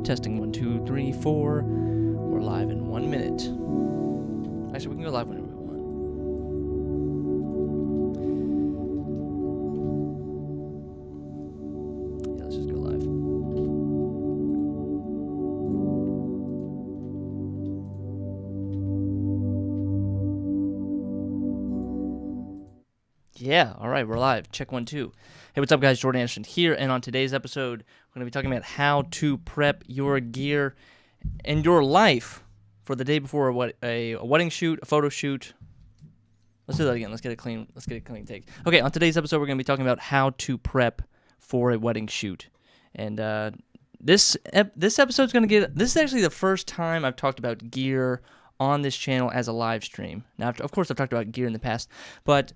Testing 1, 2, 3, 4. We're live in 1 minute. Actually, we can go live whenever we want. Yeah, let's just go live. Yeah, all right, we're live. Check 1, 2. Hey, what's up, guys? Jordan Anderson here, and on today's episode, we're going to be talking about how to prep your gear and your life for the day before a wedding shoot, a photo shoot. Let's do that again. Let's get a clean take. Okay, on today's episode, we're going to be talking about how to prep for a wedding shoot, and this episode's going to get. This is actually the first time I've talked about gear on this channel as a live stream. Now, of course, I've talked about gear in the past, but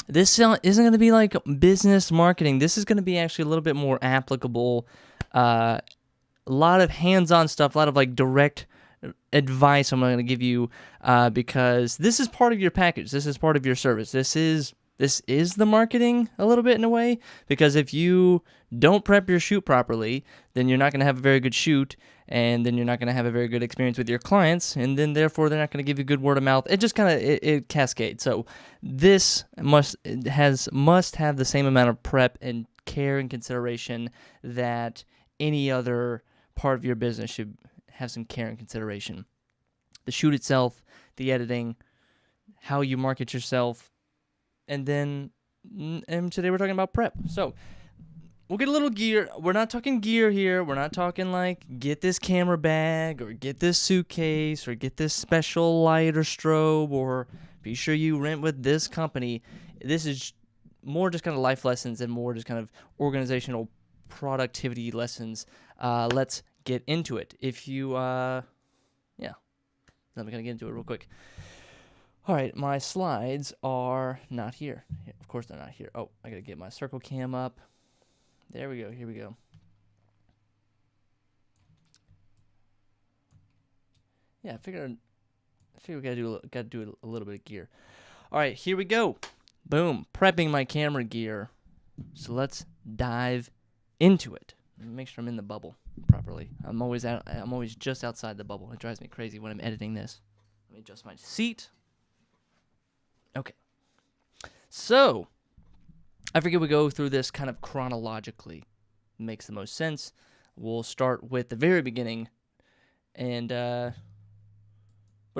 this isn't going to be like business marketing. This is going to be actually a little bit more applicable. A lot of hands-on stuff, a lot of like direct advice I'm going to give you because this is part of your package. This is part of your service. This is the marketing a little bit in a way, because if you don't prep your shoot properly, then you're not going to have a very good shoot, and then you're not going to have a very good experience with your clients, and then therefore they're not going to give you good word of mouth. It just kind of it cascades. So this must have the same amount of prep and care and consideration that any other part of your business should have some care and consideration. The shoot itself, the editing, how you market yourself, and today we're talking about prep. So we'll get a little gear. We're not talking gear here. We're not talking like get this camera bag or get this suitcase or get this special light or strobe or be sure you rent with this company. This is more just kind of life lessons and more just kind of organizational productivity lessons. Let's get into it. If you, I'm going to get into it real quick. All right, my slides are not here. Of course they're not here. Oh, I got to get my circle cam up. There we go. Here we go. Yeah, I figured we got to do a little bit of gear. All right, here we go. Boom, prepping my camera gear. So let's dive into it. Make sure I'm in the bubble properly. I'm always just outside the bubble. It drives me crazy when I'm editing this. Let me adjust my seat. Okay. So, I figure we go through this kind of chronologically. Makes the most sense. We'll start with the very beginning. And but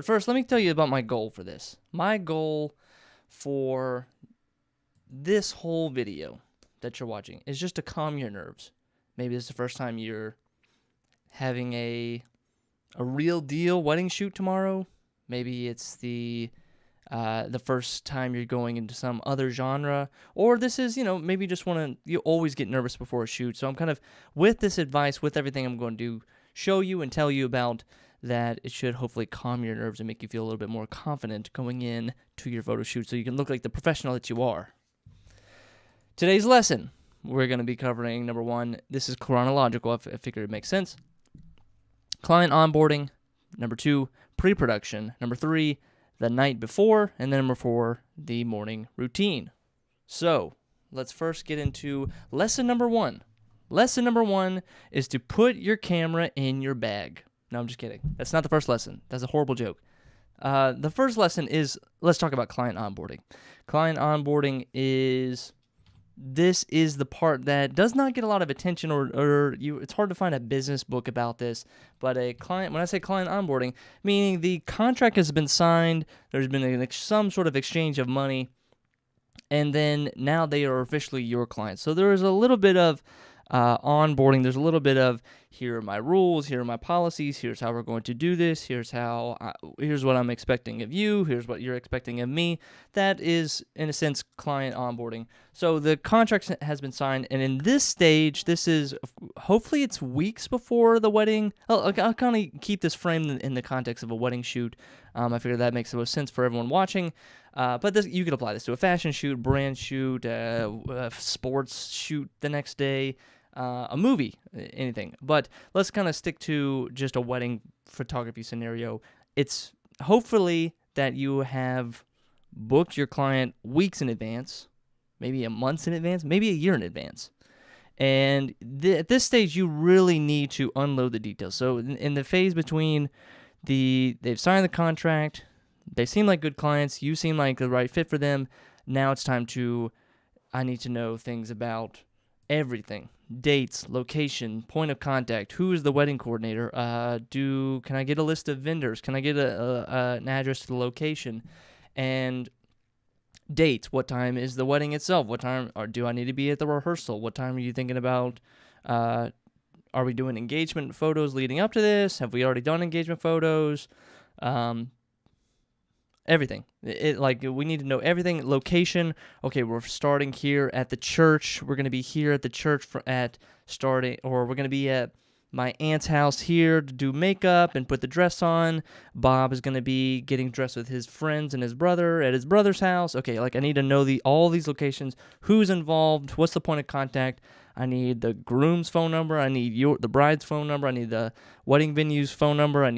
first, let me tell you about my goal for this. My goal for this whole video that you're watching is just to calm your nerves. Maybe this is the first time you're having a real deal wedding shoot tomorrow. Maybe it's the first time you're going into some other genre, or this is, maybe you always get nervous before a shoot. So I'm kind of, with this advice, with everything I'm going to show you and tell you about, that it should hopefully calm your nerves and make you feel a little bit more confident going in to your photo shoot so you can look like the professional that you are. Today's lesson, we're going to be covering, number 1, this is chronological, I figured it makes sense. Client onboarding. Number 2, pre-production. Number 3, the night before. And then number 4, the morning routine. So let's first get into lesson number 1. Lesson number 1 is to put your camera in your bag. No, I'm just kidding. That's not the first lesson. That's a horrible joke. The first lesson is, let's talk about client onboarding. Client onboarding is the part that does not get a lot of attention, it's hard to find a business book about this. But when I say client onboarding, meaning the contract has been signed, there's been some sort of exchange of money, and then now they are officially your clients. So there is a little bit of onboarding. There's a little bit of, here are my rules, here are my policies, here's how we're going to do this, here's what I'm expecting of you, here's what you're expecting of me. That is, in a sense, client onboarding. So the contract has been signed, and in this stage, this is, hopefully it's weeks before the wedding. I'll kind of keep this framed in the context of a wedding shoot. I figure that makes the most sense for everyone watching. But you could apply this to a fashion shoot, brand shoot, a sports shoot the next day, a movie, anything. But let's kind of stick to just a wedding photography scenario. It's hopefully that you have booked your client weeks in advance, maybe a month in advance, maybe a year in advance. And at this stage, you really need to unload the details. So in the phase between they've signed the contract, they seem like good clients, you seem like the right fit for them. Now it's time I need to know things about everything: dates, location, point of contact, who is the wedding coordinator, can I get a list of vendors, can I get an address to the location, and dates, what time is the wedding itself, what time, or do I need to be at the rehearsal, what time are you thinking about, are we doing engagement photos leading up to this, have we already done engagement photos, everything. We need to know everything. Location. Okay, we're starting here at the church. We're gonna be here at the church or we're gonna be at my aunt's house here to do makeup and put the dress on. Bob is gonna be getting dressed with his friends and his brother at his brother's house. Okay, I need to know all these locations. Who's involved? What's the point of contact? I need the groom's phone number. I need the bride's phone number. I need the wedding venue's phone number.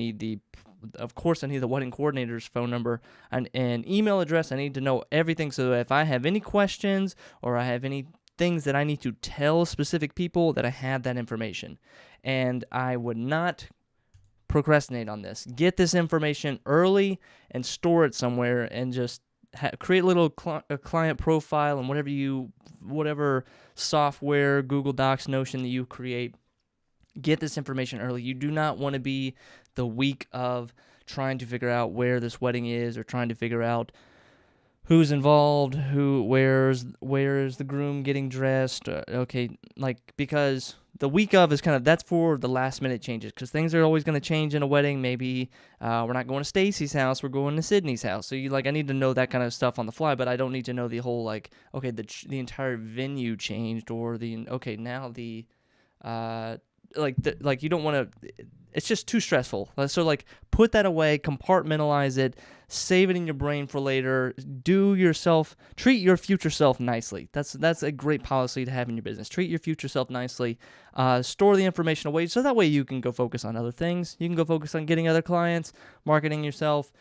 Of course, I need the wedding coordinator's phone number and email address. I need to know everything, so if I have any questions or I have any things that I need to tell specific people, that I have that information. And I would not procrastinate on this. Get this information early and store it somewhere, and just create a little client profile and whatever software, Google Docs, Notion that you create. Get this information early. You do not want to be the week of trying to figure out where this wedding is, or trying to figure out who's involved, where's the groom getting dressed. Because the week of is that's for the last minute changes, because things are always going to change in a wedding. Maybe we're not going to Stacy's house, we're going to Sydney's house. So I need to know that kind of stuff on the fly, but I don't need to know the whole the entire venue changed, or now the you don't want to. It's just too stressful. So put that away, compartmentalize it, save it in your brain for later. Treat your future self nicely. That's a great policy to have in your business. Treat your future self nicely. Store the information away, so that way you can go focus on other things. You can go focus on getting other clients, marketing yourself,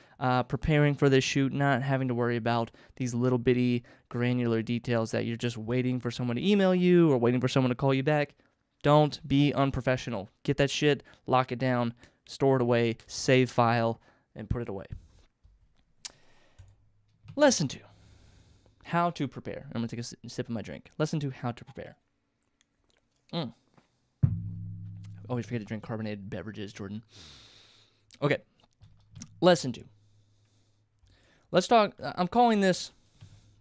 preparing for this shoot, not having to worry about these little bitty granular details that you're just waiting for someone to email you or waiting for someone to call you back. Don't be unprofessional. Get that shit, lock it down, store it away, save file, and put it away. Lesson 2, how to prepare. I'm going to take a sip of my drink. Lesson 2, how to prepare. I always forget to drink carbonated beverages, Jordan. Okay, lesson 2. Let's talk, I'm calling this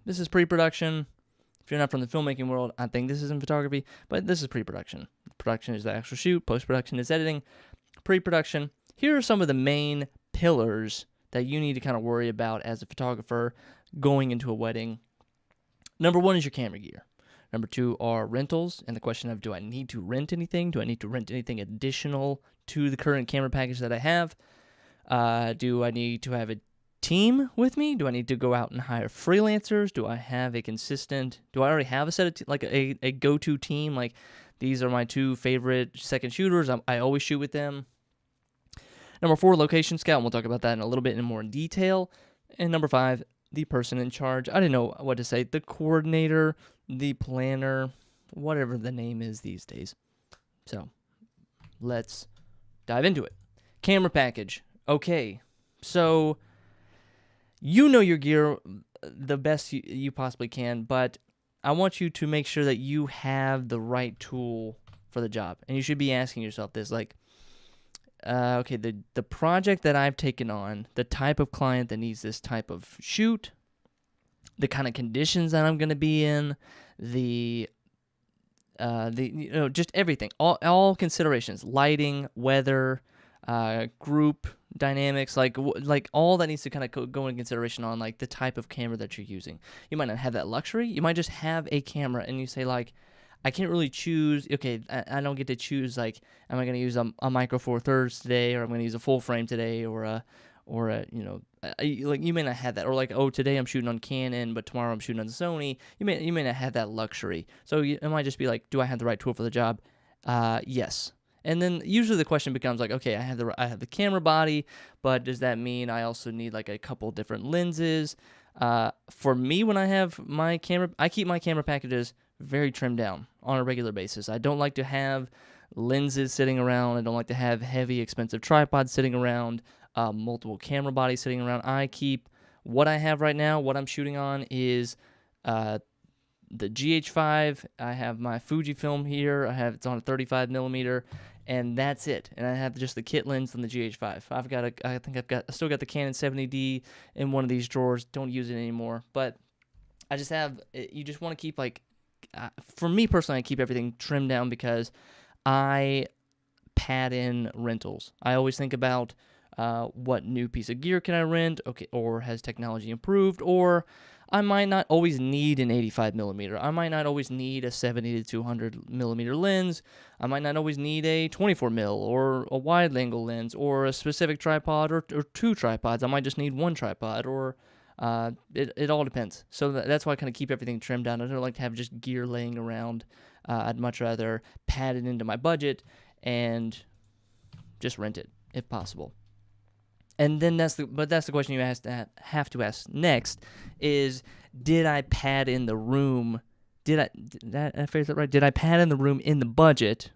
is pre-production. If you're not from the filmmaking world, I think this is in photography, but this is pre-production. Production is the actual shoot. Post-production is editing. Pre-production. Here are some of the main pillars that you need to kind of worry about as a photographer going into a wedding. Number 1 is your camera gear. Number 2 are rentals, and the question of, do I need to rent anything? Do I need to rent anything additional to the current camera package that I have? Do I need to have a team with me? Do I need to go out and hire freelancers? Do I already have a set of a go-to team? These are my 2 favorite second shooters. I always shoot with them. Number 4, location scout. And we'll talk about that in a little bit more in detail. And number 5, the person in charge. I didn't know what to say. The coordinator, the planner, whatever the name is these days. So let's dive into it. Camera package. Okay, so you know your gear the best you possibly can, but I want you to make sure that you have the right tool for the job. And you should be asking yourself this, the project that I've taken on, the type of client that needs this type of shoot, the kind of conditions that I'm going to be in, just everything, all considerations, lighting, weather, group dynamics, all that needs to kind of go into consideration on the type of camera that you're using. You might not have that luxury. You might just have a camera and you say I can't really choose. Okay, I don't get to choose am I going to use a micro four thirds today, or I'm going to use a full frame today, or you may not have that, or today I'm shooting on Canon, but tomorrow I'm shooting on Sony. You may not have that luxury. So it might just be do I have the right tool for the job? Yes. And then usually the question becomes okay, I have the camera body, but does that mean I also need a couple different lenses? For me, when I have my camera, I keep my camera packages very trimmed down on a regular basis. I don't like to have lenses sitting around. I don't like to have heavy, expensive tripods sitting around, multiple camera bodies sitting around. I keep what I have right now. What I'm shooting on is the GH5. I have my Fujifilm here. It's on a 35 millimeter, and that's it. And I have just the kit lens on the GH5. I still got the Canon 70D in one of these drawers. Don't use it anymore, but I just have. You just want to keep for me personally, I keep everything trimmed down because I pad in rentals. I always think about what new piece of gear can I rent, okay, or has technology improved, or I might not always need an 85 millimeter. I might not always need a 70 to 200 millimeter lens. I might not always need a 24 mil or a wide angle lens or a specific tripod or two tripods. I might just need one tripod, or it all depends. So that's why I kind of keep everything trimmed down. I don't like to have just gear laying around. I'd much rather pad it into my budget and just rent it if possible. And then that's the question you have to ask next is, did I pad in the room? Did I phrase that right? Did I pad in the room in the budget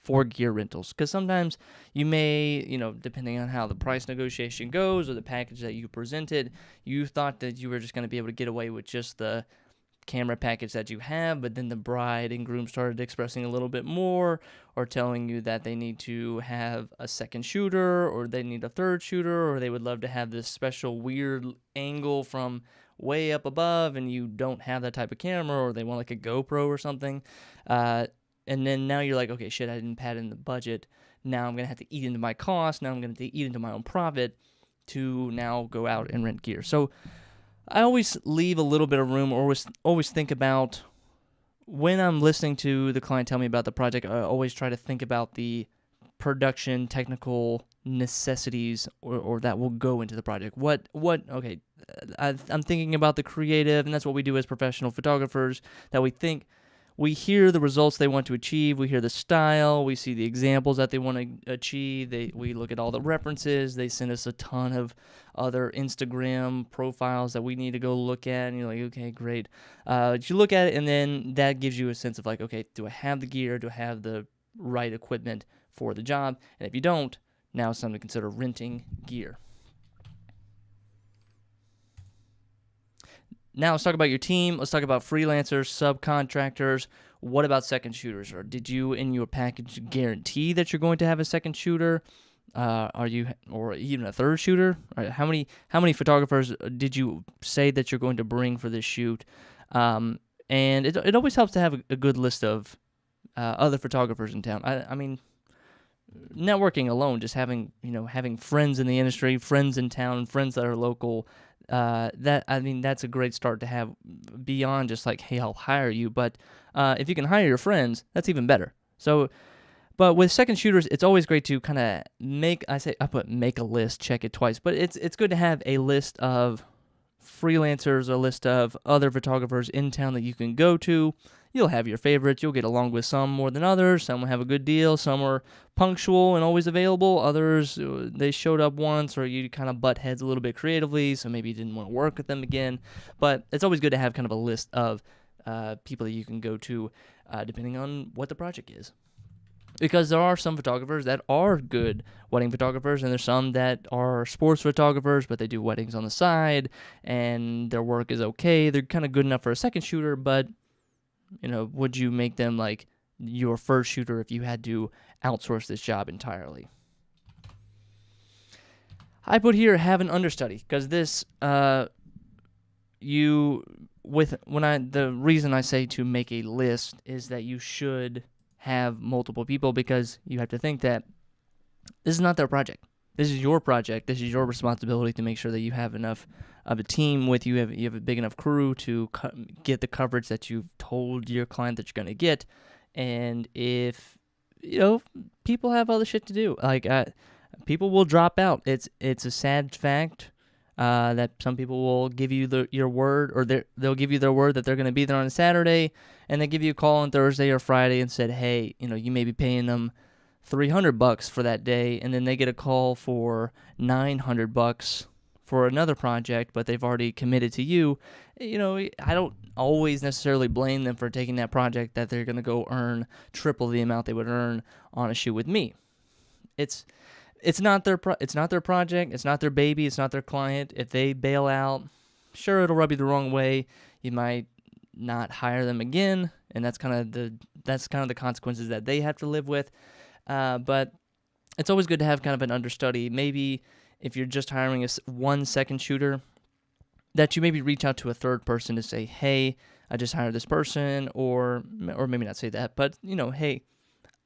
for gear rentals? Because sometimes you may, depending on how the price negotiation goes or the package that you presented, you thought that you were just going to be able to get away with just the camera package that you have, but then the bride and groom started expressing a little bit more, or telling you that they need to have a second shooter, or they need a third shooter, or they would love to have this special weird angle from way up above, and you don't have that type of camera, or they want like a GoPro or something. And then now you're like, okay, shit, I didn't pad in the budget. Now I'm going to have to eat into my cost. Now I'm going to eat into my own profit to now go out and rent gear. So I always leave a little bit of room, or always think about, when I'm listening to the client tell me about the project, I always try to think about the production technical necessities or that will go into the project. Okay, I'm thinking about the creative, and that's what we do as professional photographers, that we hear the results they want to achieve, we hear the style, we see the examples that they want to achieve, we look at all the references, they send us a ton of other Instagram profiles that we need to go look at, and you're like, okay, great. You look at it, and then that gives you a sense of like, okay, do I have the gear? Do I have the right equipment for the job? And if you don't, now it's time to consider renting gear. Now let's talk about your team. Let's talk about freelancers, subcontractors. What about second shooters? Or did you in your package guarantee that you're going to have a second shooter? Or even a third shooter? Or how many photographers did you say that you're going to bring for this shoot? And it always helps to have a good list of other photographers in town. I mean, networking alone, just having friends in the industry, friends in town, friends that are local. That's a great start to have, beyond just like, hey, I'll hire you. But if you can hire your friends, that's even better. So, but with second shooters, it's always great to kind of make a list, check it twice. But it's good to have a list of freelancers, a list of other photographers in town that you can go to. You'll have your favorites. You'll get along with some more than others. Some will have a good deal. Some are punctual and always available. Others, they showed up once, or you kind of butt heads a little bit creatively, so maybe you didn't want to work with them again. But it's always good to have kind of a list of people that you can go to, depending on what the project is. Because there are some photographers that are good wedding photographers, and there's some that are sports photographers, but they do weddings on the side, and their work is okay. They're kind of good enough for a second shooter, but would you make them like your first shooter if you had to outsource this job entirely? I put here, have an understudy, because this, the reason I say to make a list is that you should have multiple people, because you have to think that this is not their project. This is your project. This is your responsibility to make sure that you have enough of a team with you. You have a big enough crew to get the coverage that you've told your client that you're going to get. And if, people have other shit to do. People will drop out. It's a sad fact that some people will give you your word, or they'll give you their word that they're going to be there on a Saturday, and they give you a call on Thursday or Friday and said, hey, you may be paying them $300 for that day, and then they get a call for $900 for another project, but they've already committed to you, I don't always necessarily blame them for taking that project that they're going to go earn triple the amount they would earn on a shoot with me. It's not their project, it's not their baby, it's not their client. If they bail out, sure, it'll rub you the wrong way. You might not hire them again, and that's kind of the consequences that they have to live with. But it's always good to have kind of an understudy. Maybe if you're just hiring one second shooter, that you maybe reach out to a third person to say, hey, I just hired this person, or maybe not say that, but hey,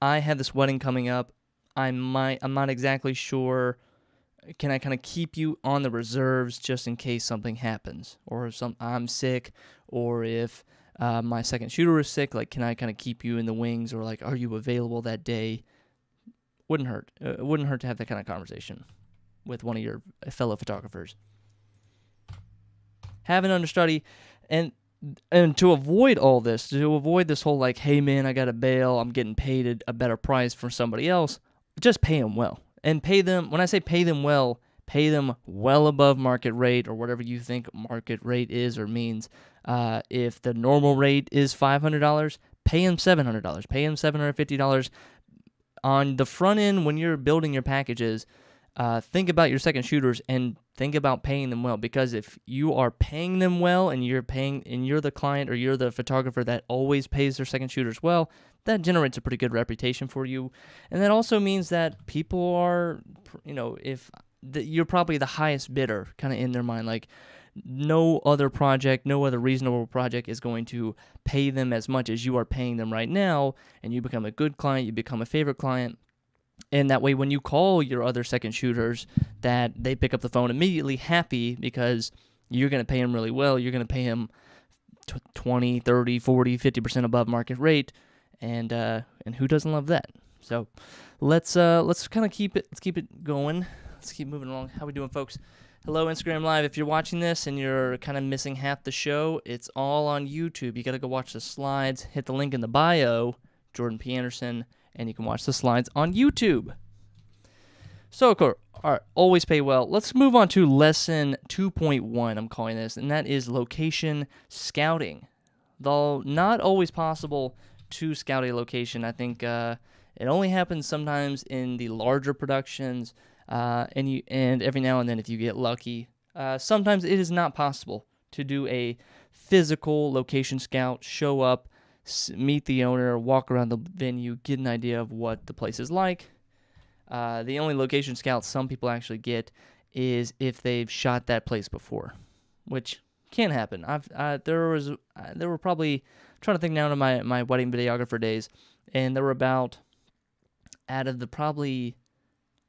I have this wedding coming up. I'm not exactly sure. Can I kind of keep you on the reserves just in case something happens, or if I'm sick, or if my second shooter is sick? Like, can I kind of keep you in the wings, or like, are you available that day? Wouldn't hurt. It wouldn't hurt to have that kind of conversation with one of your fellow photographers. Have an understudy, and to avoid all this, to avoid this whole like, hey man, I got to bail, I'm getting paid a better price for somebody else, just pay them well. And pay them, when I say pay them well above market rate, or whatever you think market rate is or means. If the normal rate is $500, pay them $700, pay them $750. On the front end, when you're building your packages, think about your second shooters and think about paying them well, because if you are paying them well and you're the client, or you're the photographer that always pays their second shooters well, that generates a pretty good reputation for you. And that also means that people are, you're probably the highest bidder kind of in their mind. Like, no other reasonable project is going to pay them as much as you are paying them right now, and you become a good client, you become a favorite client. And that way, when you call your other second shooters, that they pick up the phone immediately happy, because you're going to pay them really well. You're going to pay them 20, 30, 40, 50% above market rate. And who doesn't love that? So let's kind of keep it going. Let's keep moving along. How we doing, folks? Hello, Instagram Live. If you're watching this and you're kind of missing half the show, it's all on YouTube. You got to go watch the slides. Hit the link in the bio, Jordan P. Anderson, and you can watch the slides on YouTube. So, all right, always pay well. Let's move on to lesson 2.1, I'm calling this, and that is location scouting. Though not always possible to scout a location. I think it only happens sometimes in the larger productions, and every now and then if you get lucky. Sometimes it is not possible to do a physical location scout, show up, meet the owner, walk around the venue, get an idea of what the place is like. The only location scout some people actually get is if they've shot that place before, which can happen. There were probably, I'm trying to think now of my wedding videographer days, and there were about, out of the probably,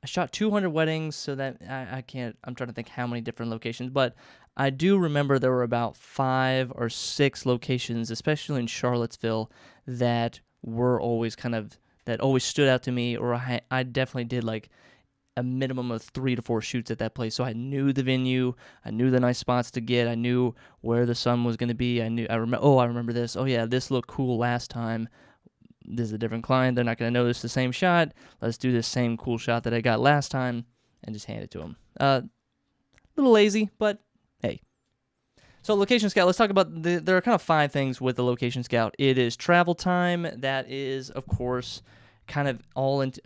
I shot 200 weddings, so that I'm trying to think how many different locations, but I do remember there were about 5 or 6 locations, especially in Charlottesville, that were always that always stood out to me, or I definitely did like a minimum of 3 to 4 shoots at that place. So I knew the venue, I knew the nice spots to get, I knew where the sun was going to be, I remember this, oh yeah, this looked cool last time, this is a different client, they're not going to notice the same shot, let's do this same cool shot that I got last time, and just hand it to them. A little lazy, but hey. So location scout, let's talk about, there are kind of 5 things with the location scout. It is travel time, that is, of course, kind of all into,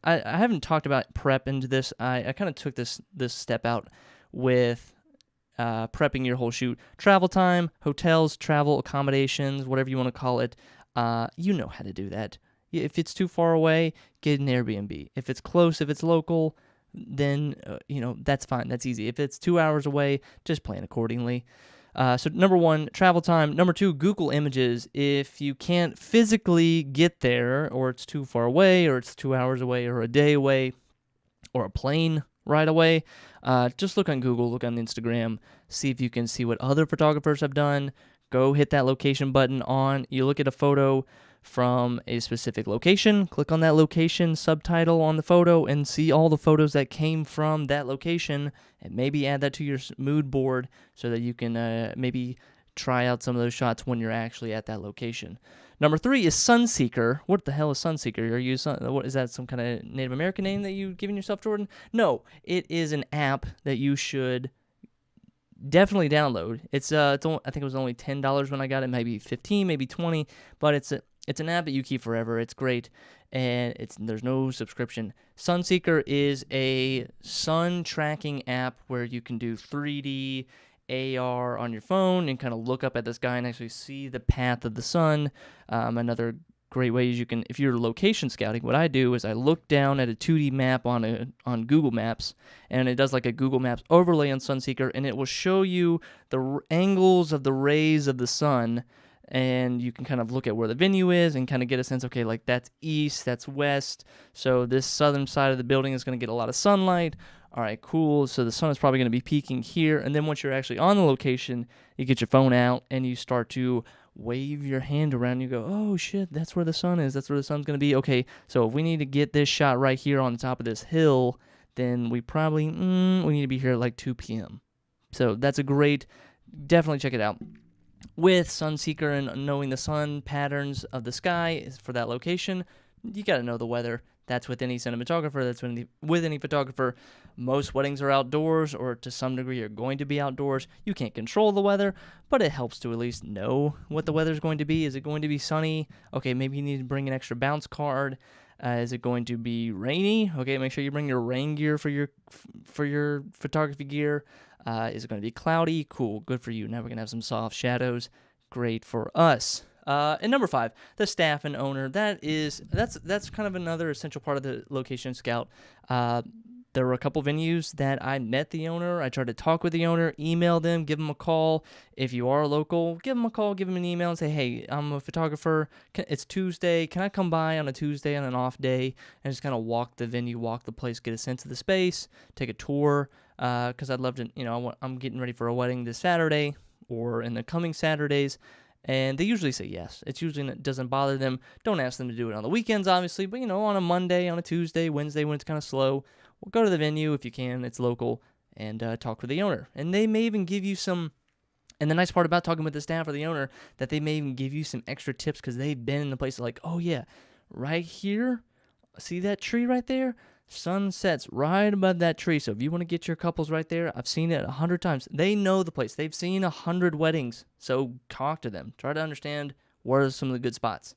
I haven't talked about prep into this. I kind of took this step out with prepping your whole shoot. Travel time, hotels, travel accommodations, whatever you want to call it. You know how to do that. If it's too far away, get an Airbnb. If it's close, if it's local, then that's fine. That's easy. If it's 2 hours away, just plan accordingly. So number 1, travel time. Number 2, Google Images. If you can't physically get there, or it's too far away, or it's 2 hours away, or a day away, or a plane ride away, just look on Google, look on Instagram, see if you can see what other photographers have done. Go hit that location button you look at a photo from a specific location, click on that location subtitle on the photo, and see all the photos that came from that location, and maybe add that to your mood board so that you can maybe try out some of those shots when you're actually at that location. Number 3 is Sunseeker. What the hell is Sunseeker? What is that, some kind of Native American name that you've given yourself, Jordan? No, it is an app that you should definitely download. It's only, I think it was only $10 when I got it, maybe 15, maybe 20, but it's an app that you keep forever. It's great, and there's no subscription. Sunseeker is a sun tracking app where you can do 3D AR on your phone and kind of look up at the sky and actually see the path of the sun. Another great way is you can, if you're location scouting, what I do is I look down at a 2D map on Google Maps, and it does like a Google Maps overlay on Sunseeker, and it will show you the angles of the rays of the sun, and you can kind of look at where the venue is and kind of get a sense, okay, like that's east, that's west, so this southern side of the building is going to get a lot of sunlight. All right, cool. So the sun is probably going to be peaking here, and then once you're actually on the location, you get your phone out and you start to wave your hand around. You go, oh shit, that's where the sun is. That's where the sun's going to be. Okay, so if we need to get this shot right here on the top of this hill, then we probably we need to be here at like 2 p.m. So that's a great, definitely check it out. With Sunseeker and knowing the sun patterns of the sky for that location, you got to know the weather. That's with any cinematographer. That's with any photographer. Most weddings are outdoors, or to some degree are going to be outdoors. You can't control the weather, but it helps to at least know what the weather is going to be. Is it going to be sunny? Okay, maybe you need to bring an extra bounce card. Is it going to be rainy? Okay, make sure you bring your rain gear for your photography gear. Is it going to be cloudy? Cool, good for you. Now we're going to have some soft shadows. Great for us. And number 5, the staff and owner. That's kind of another essential part of the location scout. There were a couple venues that I met the owner. I tried to talk with the owner, email them, give them a call. If you are local, give them a call, give them an email, and say, hey, I'm a photographer. It's Tuesday. Can I come by on a Tuesday on an off day and just kind of walk the venue, walk the place, get a sense of the space, take a tour? Because I'd love to, I'm getting ready for a wedding this Saturday or in the coming Saturdays. And they usually say yes. It usually doesn't bother them. Don't ask them to do it on the weekends, obviously, but, on a Monday, on a Tuesday, Wednesday when it's kind of slow, well, go to the venue if you can. It's local, and talk with the owner. And they may even give you some, and the nice part about talking with the staff or the owner, that they may even give you some extra tips because they've been in the place like, oh, yeah, right here, see that tree right there? Sun sets right above that tree. So if you want to get your couples right there, I've seen it 100 times. They know the place. They've seen 100 weddings. So talk to them. Try to understand where are some of the good spots.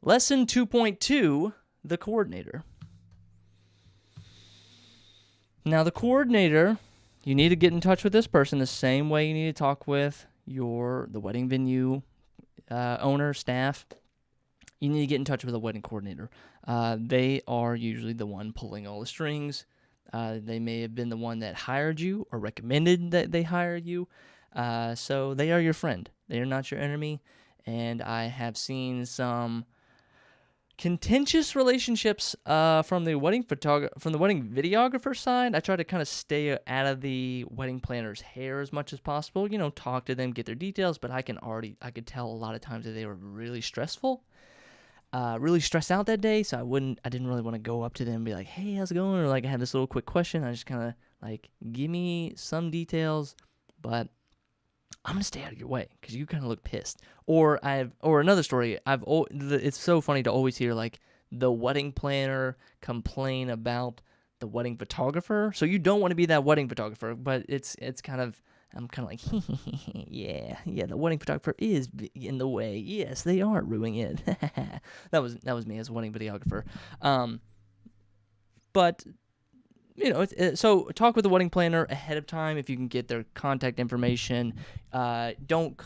Lesson 2.2, the coordinator. Now the coordinator, you need to get in touch with this person the same way you need to talk with the wedding venue owner, staff. You need to get in touch with a wedding coordinator. They are usually the one pulling all the strings. They may have been the one that hired you or recommended that they hire you. So they are your friend. They are not your enemy. And I have seen some contentious relationships from the wedding videographer side. I try to kind of stay out of the wedding planner's hair as much as possible. Talk to them, get their details. But I could tell a lot of times that they were really stressful. Really stressed out that day, so I didn't really want to go up to them and be like, hey, how's it going? Or like I had this little quick question. I just kind of like, give me some details, but I'm going to stay out of your way because you kind of look pissed. Or another story, it's so funny to always hear like the wedding planner complain about the wedding photographer. So you don't want to be that wedding photographer, but it's kind of, I'm kind of like, yeah, the wedding photographer is in the way. Yes, they are ruining it. That was me as a wedding videographer. But, so talk with the wedding planner ahead of time if you can get their contact information. Don't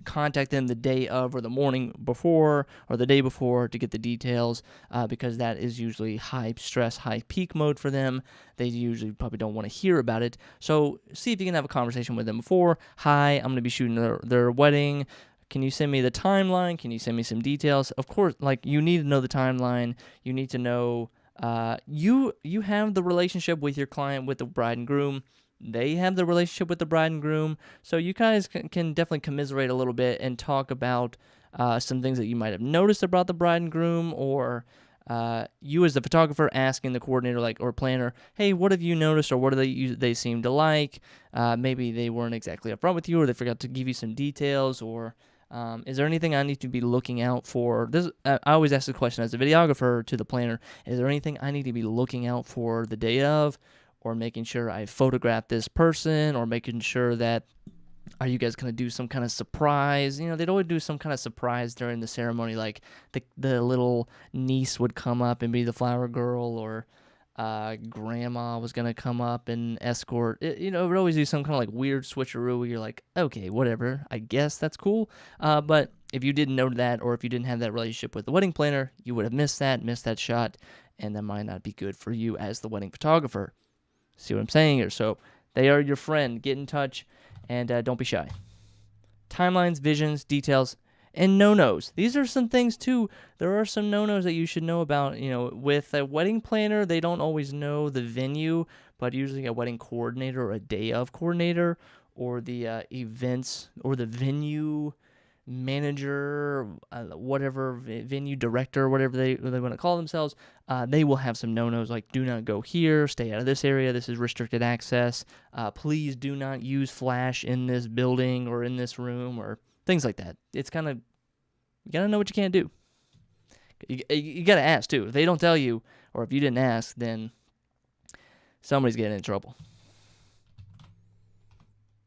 contact them the day of or the morning before or the day before to get the details because that is usually high stress, high peak mode for them. They usually probably don't want to hear about it. So see if you can have a conversation with them before. Hi, I'm going to be shooting their wedding. Can you send me the timeline? Can you send me some details? Of course, like you need to know the timeline. You need to know you have the relationship with your client, with the bride and groom. They have the relationship with the bride and groom, so you guys can definitely commiserate a little bit and talk about some things that you might have noticed about the bride and groom, or you as the photographer asking the coordinator or planner, hey, what have you noticed, or what do they seem to like? Maybe they weren't exactly upfront with you, or they forgot to give you some details, or is there anything I need to be looking out for? I always ask the question as a videographer to the planner, is there anything I need to be looking out for the day of? or making sure I photograph this person, or making sure that, are you guys going to do some kind of surprise? They'd always do some kind of surprise during the ceremony, like the little niece would come up and be the flower girl, or grandma was going to come up and escort. It would always do some kind of like weird switcheroo where you're like, okay, whatever, I guess that's cool. But if you didn't know that, or if you didn't have that relationship with the wedding planner, you would have missed that shot, and that might not be good for you as the wedding photographer. See what I'm saying here? So they are your friend. Get in touch, and don't be shy. Timelines, visions, details, and no-nos. These are some things, too. There are some no-nos that you should know about. With a wedding planner, they don't always know the venue, but usually a wedding coordinator or a day of coordinator, or the events or the venue manager, whatever, venue director, whatever they want to call themselves, they will have some no-nos, like do not go here, stay out of this area, this is restricted access, please do not use flash in this building or in this room, or things like that. It's kind of, you got to know what you can't do. You got to ask, too. If they don't tell you, or if you didn't ask, then somebody's getting in trouble.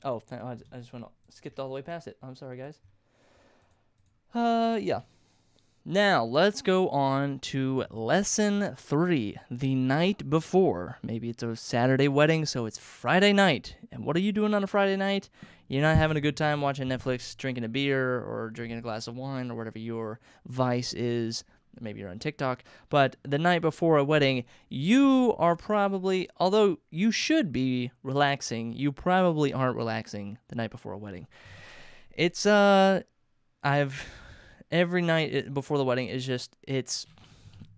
Oh, I just went skipped all the way past it. I'm sorry, guys. Yeah. Now, let's go on to lesson 3, the night before. Maybe it's a Saturday wedding, so it's Friday night. And what are you doing on a Friday night? You're not having a good time watching Netflix, drinking a beer, or drinking a glass of wine, or whatever your vice is. Maybe you're on TikTok. But the night before a wedding, you are probably, although you should be relaxing, you probably aren't relaxing the night before a wedding. It's, every night before the wedding is just,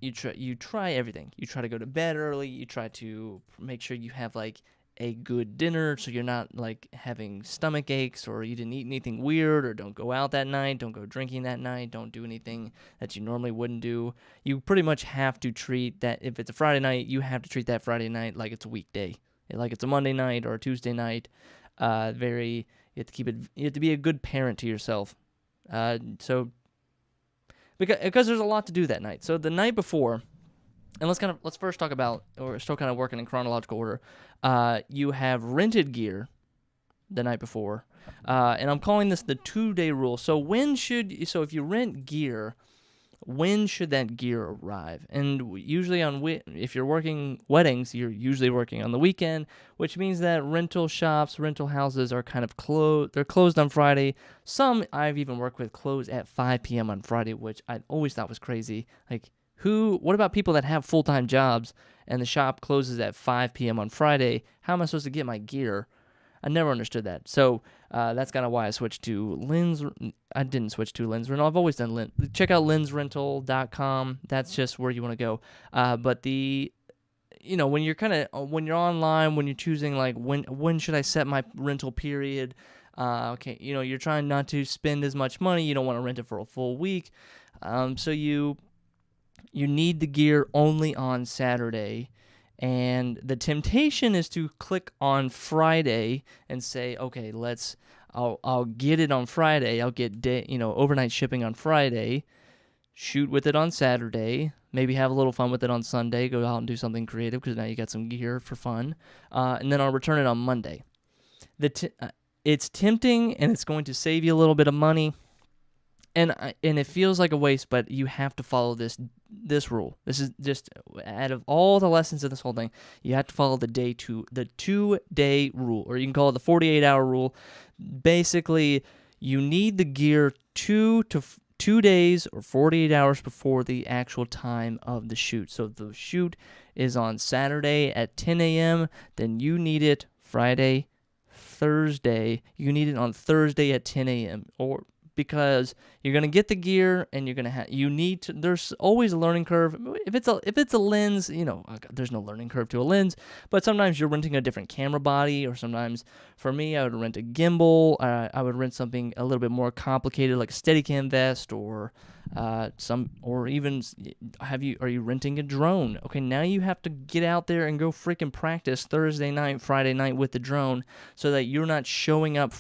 you try everything. You try to go to bed early. You try to make sure you have like a good dinner, so you're not like having stomach aches, or you didn't eat anything weird, or don't go out that night, don't go drinking that night, don't do anything that you normally wouldn't do. You pretty much have to treat that, if it's a Friday night, you have to treat that Friday night like it's a weekday, like it's a Monday night or a Tuesday night. You have to keep it. You have to be a good parent to yourself. So because there's a lot to do that night. So the night before, and let's first talk about, or still kind of working in chronological order. You have rented gear the night before, and I'm calling this the 2-day rule. So if you rent gear, when should that gear arrive? And usually if you're working weddings, you're usually working on the weekend, which means that rental shops, rental houses are kind of closed. They're closed on Friday. Some I've even worked with close at 5 p.m. on Friday, which I always thought was crazy. Like, what about people that have full-time jobs and the shop closes at 5 p.m. on Friday? How am I supposed to get my gear? I never understood that. So that's kind of why I switched to Lynn's. I didn't switch to Lynn's Rental. I've always done Lynn. Check out lynsrental.com. That's just where you want to go. But when you're online, when you're choosing like when should I set my rental period? Okay, you're trying not to spend as much money. You don't want to rent it for a full week. So you need the gear only on Saturday. And the temptation is to click on Friday and say, okay, I'll get it on Friday. I'll get overnight shipping on Friday, shoot with it on Saturday, maybe have a little fun with it on Sunday, go out and do something creative because now you got some gear for fun, and then I'll return it on Monday. It's tempting, and it's going to save you a little bit of money, and it feels like a waste, but you have to follow this rule. This is just, out of all the lessons of this whole thing, you have to follow the 2-day rule, or you can call it the 48-hour rule. Basically, you need the gear 2 days or 48 hours before the actual time of the shoot. So if the shoot is on Saturday at 10 a.m., then you need it Friday, Thursday. You need it on Thursday at 10 a.m. or because you're going to get the gear and there's always a learning curve. If it's a lens, there's no learning curve to a lens, but sometimes you're renting a different camera body, or sometimes for me, I would rent a gimbal. I would rent something a little bit more complicated, like a Steadicam vest, or even are you renting a drone? Okay, now you have to get out there and go freaking practice Thursday night, Friday night with the drone, so that you're not showing up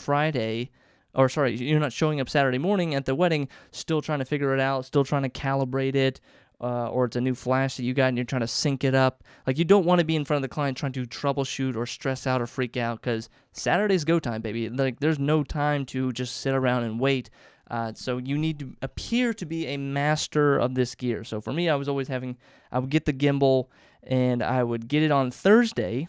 you're not showing up Saturday morning at the wedding, still trying to figure it out, still trying to calibrate it, or it's a new flash that you got and you're trying to sync it up. Like, you don't want to be in front of the client trying to troubleshoot or stress out or freak out, because Saturday's go time, baby. Like, there's no time to just sit around and wait. So you need to appear to be a master of this gear. So for me, I would get the gimbal and I would get it on Thursday,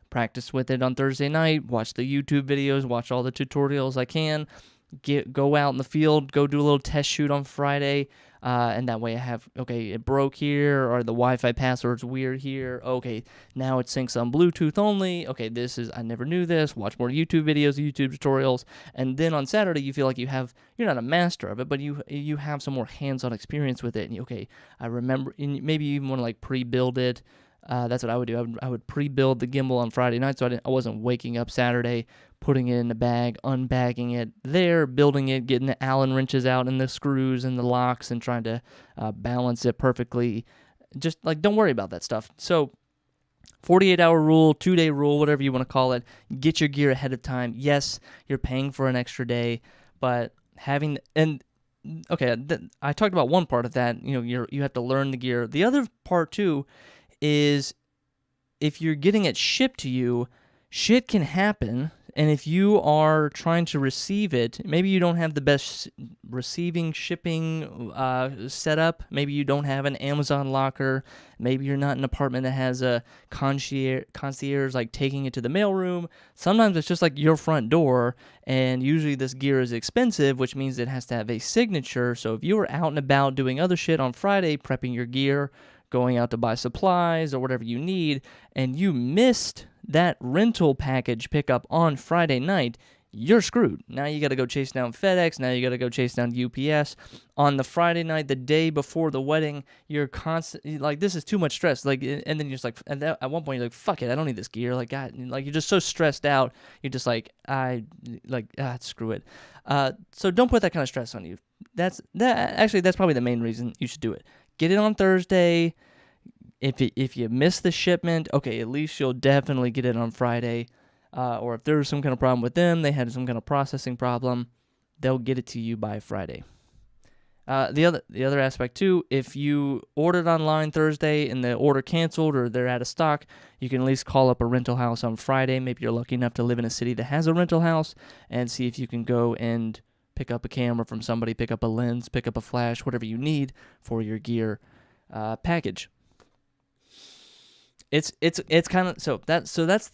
practice with it on Thursday night, watch the YouTube videos, watch all the tutorials I can, go out in the field, go do a little test shoot on Friday, and that way I have, okay, it broke here, or the Wi-Fi password's weird here, okay, now it syncs on Bluetooth only, okay, I never knew this, watch more YouTube videos, YouTube tutorials, and then on Saturday you feel like you're not a master of it, but you have some more hands-on experience with it, and okay, I remember, and maybe you even want to like pre-build it. That's what I would do. I would pre-build the gimbal on Friday night, so I wasn't waking up Saturday, putting it in the bag, unbagging it there, building it, getting the Allen wrenches out and the screws and the locks and trying to balance it perfectly. Just, like, don't worry about that stuff. So 48-hour rule, 2-day rule, whatever you want to call it, get your gear ahead of time. Yes, you're paying for an extra day, but I talked about one part of that. You have to learn the gear. The other part, too, is if you're getting it shipped to you, shit can happen, and if you are trying to receive it, maybe you don't have the best shipping setup, maybe you don't have an Amazon locker, maybe you're not in an apartment that has a concierge like taking it to the mailroom. Sometimes it's just like your front door, and usually this gear is expensive, which means it has to have a signature. So if you were out and about doing other shit on Friday, prepping your gear, going out to buy supplies or whatever you need, and you missed that rental package pickup on Friday night, you're screwed. Now you got to go chase down FedEx. Now you got to go chase down UPS. On the Friday night, the day before the wedding, you're constantly like, this is too much stress. Like, and then you're just like, at one point you're like, fuck it, I don't need this gear. Like, God, like you're just so stressed out. You're just like, screw it. So don't put that kind of stress on you. That's probably the main reason you should do it. Get it on Thursday. If you miss the shipment, okay, at least you'll definitely get it on Friday. Or if there's some kind of problem with them, they had some kind of processing problem, they'll get it to you by Friday. The other aspect too, if you ordered online Thursday and the order canceled or they're out of stock, you can at least call up a rental house on Friday. Maybe you're lucky enough to live in a city that has a rental house, and see if you can go and pick up a camera from somebody, pick up a lens, pick up a flash, whatever you need for your gear package. It's kind of so that's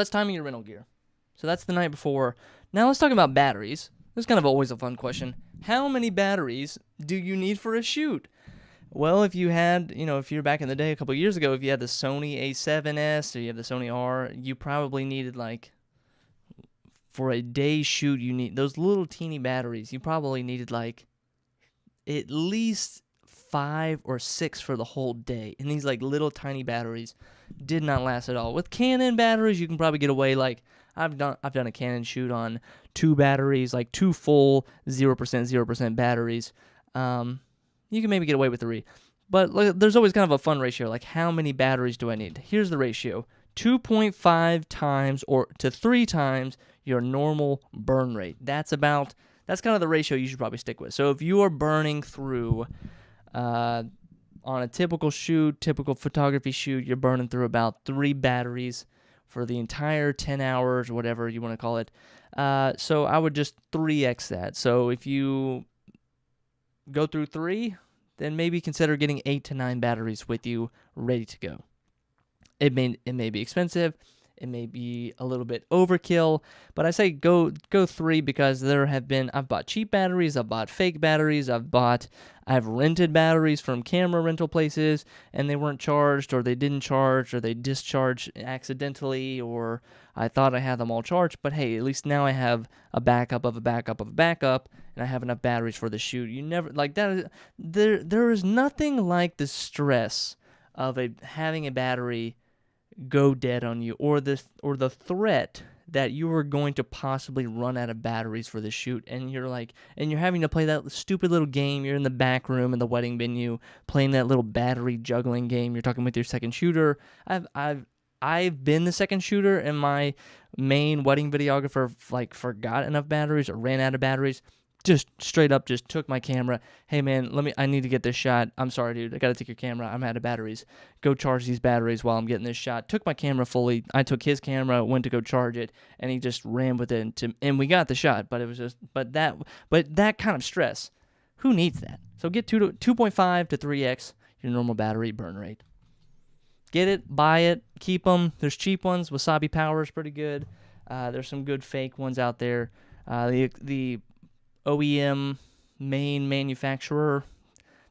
timing your rental gear. So that's the night before. Now let's talk about batteries. This is kind of always a fun question. How many batteries do you need for a shoot? Well, if you're back in the day a couple of years ago, if you had the Sony A7S or you have the Sony R, you probably needed, like, for a day shoot, you need those little teeny batteries. You probably needed like at least 5 or 6 for the whole day. And these like little tiny batteries did not last at all. With Canon batteries, you can probably get away. Like I've done a Canon shoot on 2 batteries, like 2 full 0% batteries. You can maybe get away with 3. But there's always kind of a fun ratio. Like, how many batteries do I need? Here's the ratio: 2.5 times or to 3 times your normal burn rate. That's kind of the ratio you should probably stick with. So if you are burning through, on a typical photography shoot, you're burning through about 3 batteries for the entire 10 hours or whatever you want to call it. So I would just 3x that. So if you go through 3, then maybe consider getting 8 to 9 batteries with you ready to go. It may be expensive. It may be a little bit overkill, but I say go 3 because I've bought cheap batteries, I've bought fake batteries, I've rented batteries from camera rental places, and they weren't charged, or they didn't charge, or they discharged accidentally, or I thought I had them all charged, but hey, at least now I have a backup of a backup of a backup, and I have enough batteries for the shoot. You never, like that, there is nothing like the stress of having a battery go dead on you, or the threat that you are going to possibly run out of batteries for the shoot, and you're having to play that stupid little game. You're in the back room in the wedding venue playing that little battery juggling game. You're talking with your second shooter. I've been the second shooter, and my main wedding videographer forgot enough batteries or ran out of batteries just straight up just took my camera. Hey man, I need to get this shot. I'm sorry, dude. I got to take your camera. I'm out of batteries. Go charge these batteries while I'm getting this shot. Took my camera fully. I took his camera, went to go charge it, and he just ran with it and we got the shot, but it was just but that kind of stress. Who needs that? So get 2.5 to 3x your normal battery burn rate. Get it, buy it, keep them. There's cheap ones. Wasabi Power is pretty good. There's some good fake ones out there. The OEM main manufacturer,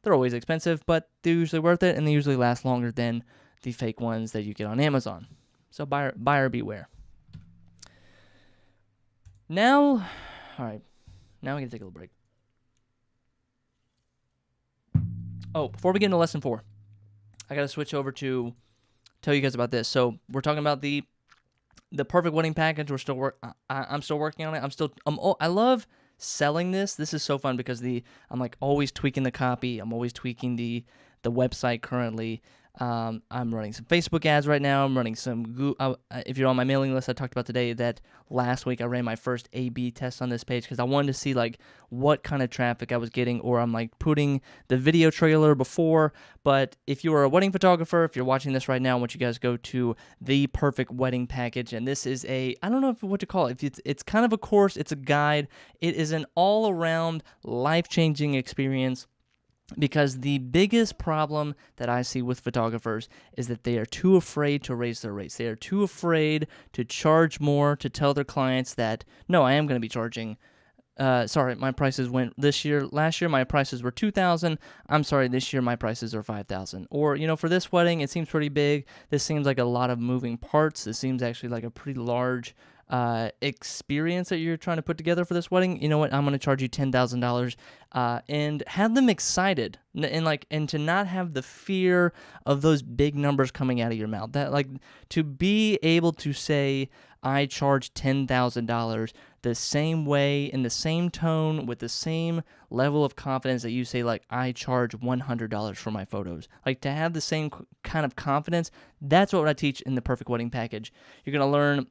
they're always expensive, but they're usually worth it, and they usually last longer than the fake ones that you get on Amazon. So buyer beware. Now, all right, now we can take a little break. Oh, before we get into lesson 4, I got to switch over to tell you guys about this. So we're talking about the perfect wedding package. I'm still working on it. I love selling this. This is so fun because I'm like always tweaking the copy. I'm always tweaking the website currently. I'm running some Facebook ads right now. I'm running some if you're on my mailing list, I talked about today that last week I ran my first A/B test on this page because I wanted to see like what kind of traffic I was getting, or I'm like putting the video trailer before. But if you are a wedding photographer, if you're watching this right now, I want you guys to go to the perfect wedding package. And this is I don't know what to call it. It's kind of a course. It's a guide. It is an all-around life-changing experience. Because the biggest problem that I see with photographers is that they are too afraid to raise their rates. They are too afraid to charge more, to tell their clients that, no, I am going to be charging. Sorry, my prices went this year. Last year, my prices were $2,000. I'm sorry, this year my prices are $5,000. Or, for this wedding, it seems pretty big. This seems like a lot of moving parts. This seems actually like a pretty large experience that you're trying to put together for this wedding. You know what? I'm going to charge you $10,000, and have them excited, and to not have the fear of those big numbers coming out of your mouth. That to be able to say, I charge $10,000 the same way, in the same tone, with the same level of confidence that you say, I charge $100 for my photos. To have the same kind of confidence, that's what I teach in the Perfect Wedding Package. You're going to learn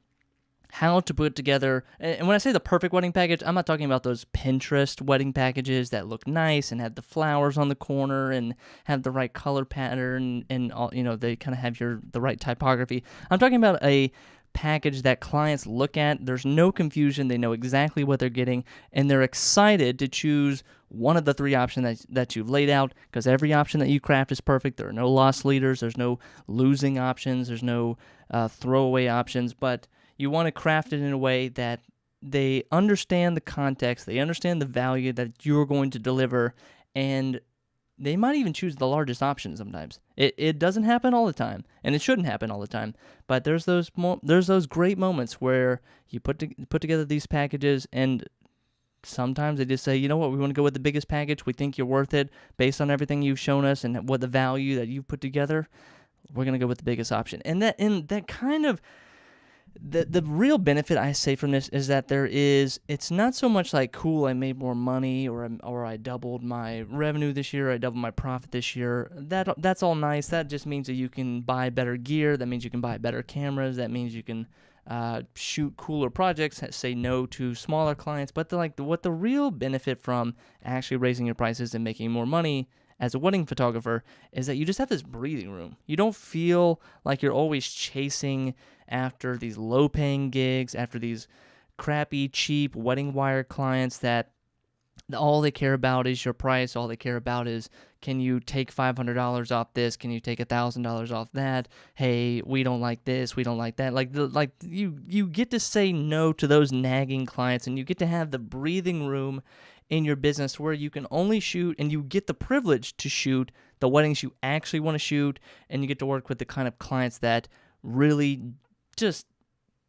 how to put together, and when I say the perfect wedding package, I'm not talking about those Pinterest wedding packages that look nice and have the flowers on the corner and have the right color pattern and all, they kind of have the right typography. I'm talking about a package that clients look at. There's no confusion. They know exactly what they're getting, and they're excited to choose one of the 3 options that you've laid out, because every option that you craft is perfect. There are no loss leaders. There's no losing options. There's no throwaway options, but you want to craft it in a way that they understand the context, they understand the value that you're going to deliver, and they might even choose the largest option sometimes. It doesn't happen all the time, and it shouldn't happen all the time, but there's those great moments where you put together these packages, and sometimes they just say, you know what, we want to go with the biggest package. We think you're worth it based on everything you've shown us and what the value that you've put together. We're going to go with the biggest option. And that kind of the real benefit I say from this is that it's not so much like, cool, I made more money, or I doubled my revenue this year, I doubled my profit this year. That's all nice. That just means that you can buy better gear. That means you can buy better cameras. That means you can shoot cooler projects, say no to smaller clients. But what the real benefit from actually raising your prices and making more money as a wedding photographer is that you just have this breathing room. You don't feel like you're always chasing after these low-paying gigs, after these crappy, cheap wedding wire clients that all they care about is your price. All they care about is, can you take $500 off this? Can you take $1,000 off that? Hey, we don't like this. We don't like that. You get to say no to those nagging clients, and you get to have the breathing room in your business where you can only shoot, and you get the privilege to shoot the weddings you actually want to shoot, and you get to work with the kind of clients that really just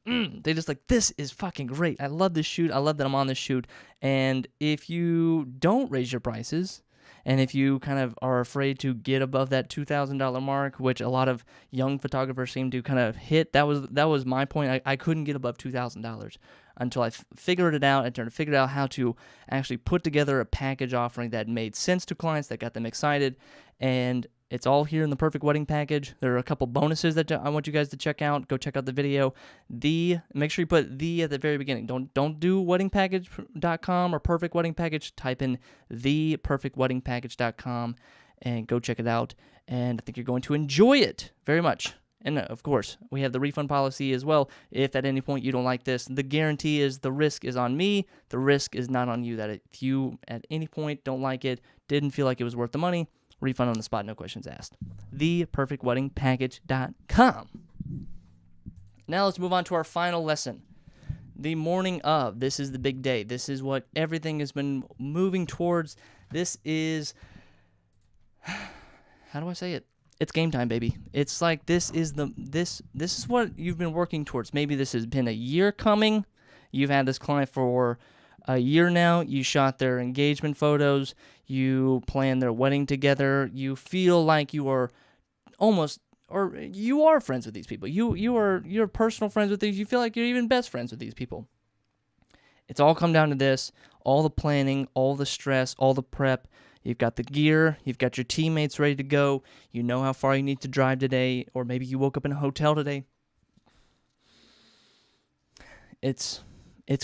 they just this is fucking great. I love this shoot. I love that I'm on this shoot. And if you don't raise your prices, and if you kind of are afraid to get above that $2,000 mark, which a lot of young photographers seem to kind of hit, that was my point. I couldn't get above $2,000 until I figured it out. I figured out how to actually put together a package offering that made sense to clients, that got them excited. And It's all here in the perfect wedding package. There are a couple bonuses that I want you guys to check out. Go check out the video. Make sure you put the at the very beginning. Don't do weddingpackage.com or perfect wedding package. Type in theperfectweddingpackage.com and go check it out. And I think you're going to enjoy it very much. And of course, we have the refund policy as well. If at any point you don't like this, the guarantee is the risk is on me. The risk is not on you. That if you at any point don't like it, didn't feel like it was worth the money, refund on the spot, no questions asked. Theperfectweddingpackage.com. Now let's move on to our final lesson. The morning of. This is the big day. This is what everything has been moving towards. This is, how do I say it? It's game time, baby. It's like this is what you've been working towards. Maybe this has been a year coming. You've had this client for a year now. You shot their engagement photos. You planned their wedding together. You feel like you are almost, or you are friends with these people. You're personal friends with these. You feel like you're even best friends with these people. It's all come down to this. All the planning, all the stress, all the prep. You've got the gear, you've got your teammates ready to go, you know how far you need to drive today, or maybe you woke up in a hotel today. It's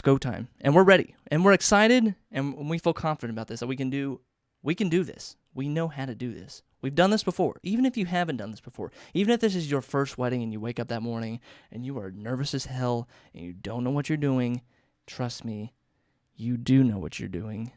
go time, and we're ready, and we're excited, and we feel confident about this, that we can do this. We know how to do this. We've done this before, even if you haven't done this before. Even if this is your first wedding and you wake up that morning and you are nervous as hell and you don't know what you're doing, trust me, you do know what you're doing.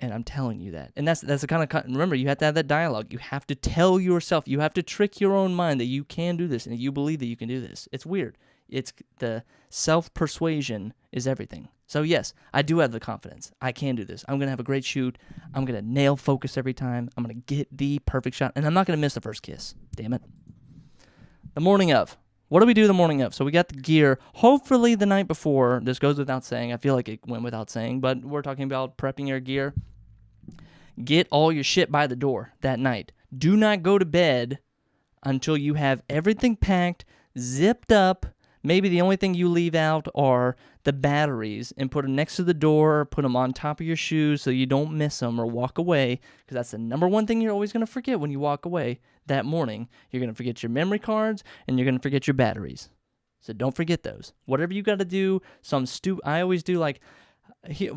And I'm telling you that. And that's the kind of, remember, you have to have that dialogue. You have to tell yourself, you have to trick your own mind that you can do this and that you believe that you can do this. It's weird. It's the self-persuasion is everything. So yes, I do have the confidence. I can do this. I'm going to have a great shoot. I'm going to nail focus every time. I'm going to get the perfect shot. And I'm not going to miss the first kiss. Damn it. The morning of. What do we do the morning of? So we got the gear. Hopefully the night before, this goes without saying. I feel like it went without saying, but we're talking about prepping your gear. Get all your shit by the door that night. Do not go to bed until you have everything packed, zipped up. Maybe the only thing you leave out are the batteries, and put them next to the door, put them on top of your shoes so you don't miss them or walk away, because that's the number one thing you're always going to forget when you walk away that morning. You're going to forget your memory cards, and you're going to forget your batteries. So don't forget those. Whatever you got to do, I always do like,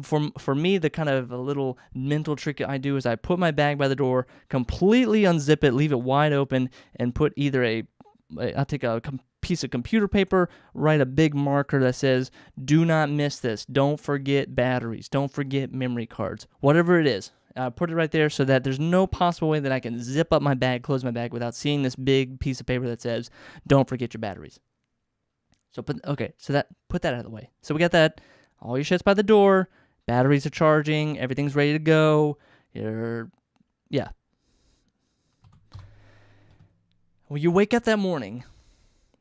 for me, the kind of a little mental trick I do is I put my bag by the door, completely unzip it, leave it wide open, and put either I'll take a piece of computer paper, write a big marker that says, do not miss this. Don't forget batteries. Don't forget memory cards. Whatever it is. Put it right there so that there's no possible way that I can zip up my bag, close my bag without seeing this big piece of paper that says, don't forget your batteries. So put that out of the way. So we got that. All your shit's by the door. Batteries are charging. Everything's ready to go. Yeah. When you wake up that morning,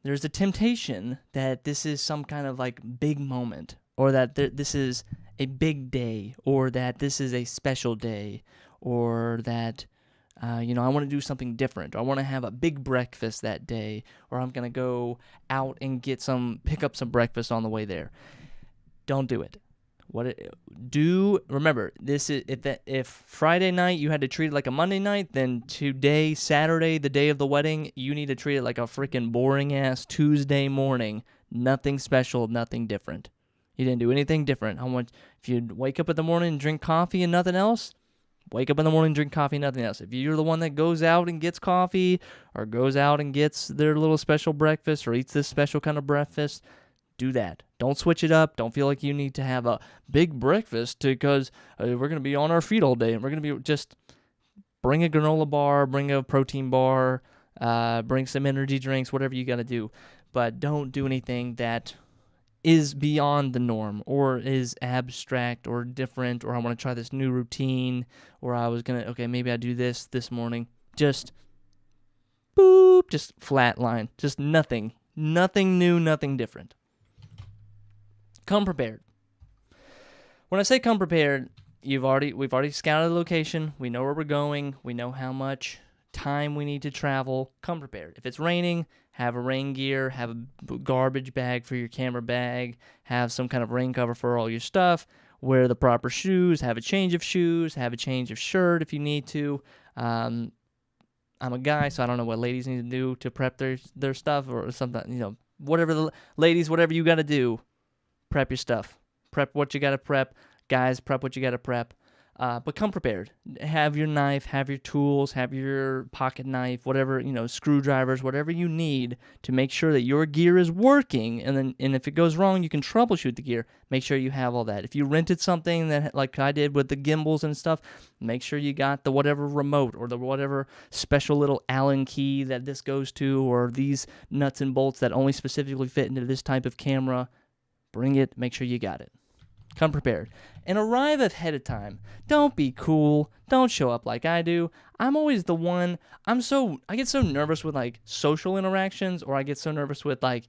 there's a temptation that this is some kind of like big moment, or that this is a big day, or that this is a special day, or that, I want to do something different, or I want to have a big breakfast that day, or I'm going to go out and pick up some breakfast on the way there. Don't do it. Remember, this is if Friday night you had to treat it like a Monday night, then today, Saturday, the day of the wedding, you need to treat it like a freaking boring ass Tuesday morning. Nothing special, nothing different. You didn't do anything different. If you wake up in the morning and drink coffee and nothing else, wake up in the morning and drink coffee and nothing else. If you're the one that goes out and gets coffee, or goes out and gets their little special breakfast, or eats this special kind of breakfast, do that. Don't switch it up. Don't feel like you need to have a big breakfast because we're going to be on our feet all day, and we're going to be just bring a granola bar, bring a protein bar, bring some energy drinks, whatever you got to do. But don't do anything that is beyond the norm, or is abstract or different, or I want to try this new routine, or I was going to, maybe I do this morning. Just flat line. Just nothing new, nothing different. Come prepared. When I say come prepared, we've already scouted the location. We know where we're going. We know how much time we need to travel. Come prepared. If it's raining, have a rain gear, have a garbage bag for your camera bag, have some kind of rain cover for all your stuff, wear the proper shoes, have a change of shoes, have a change of shirt if you need to. I'm a guy, so I don't know what ladies need to do to prep their stuff or something. You know, whatever ladies, whatever you got to do, prep your stuff. Prep what you got to prep. Guys, prep what you got to prep. But come prepared. Have your knife, have your tools, have your pocket knife, whatever, screwdrivers, whatever you need to make sure that your gear is working. And if it goes wrong, you can troubleshoot the gear. Make sure you have all that. If you rented something that, like I did with the gimbals and stuff, make sure you got the whatever remote or the whatever special little Allen key that this goes to, or these nuts and bolts that only specifically fit into this type of camera. Bring it. Make sure you got it. Come prepared. And arrive ahead of time. Don't be cool. Don't show up like I do. I'm always the one. I get so nervous with like social interactions, or I get so nervous with like,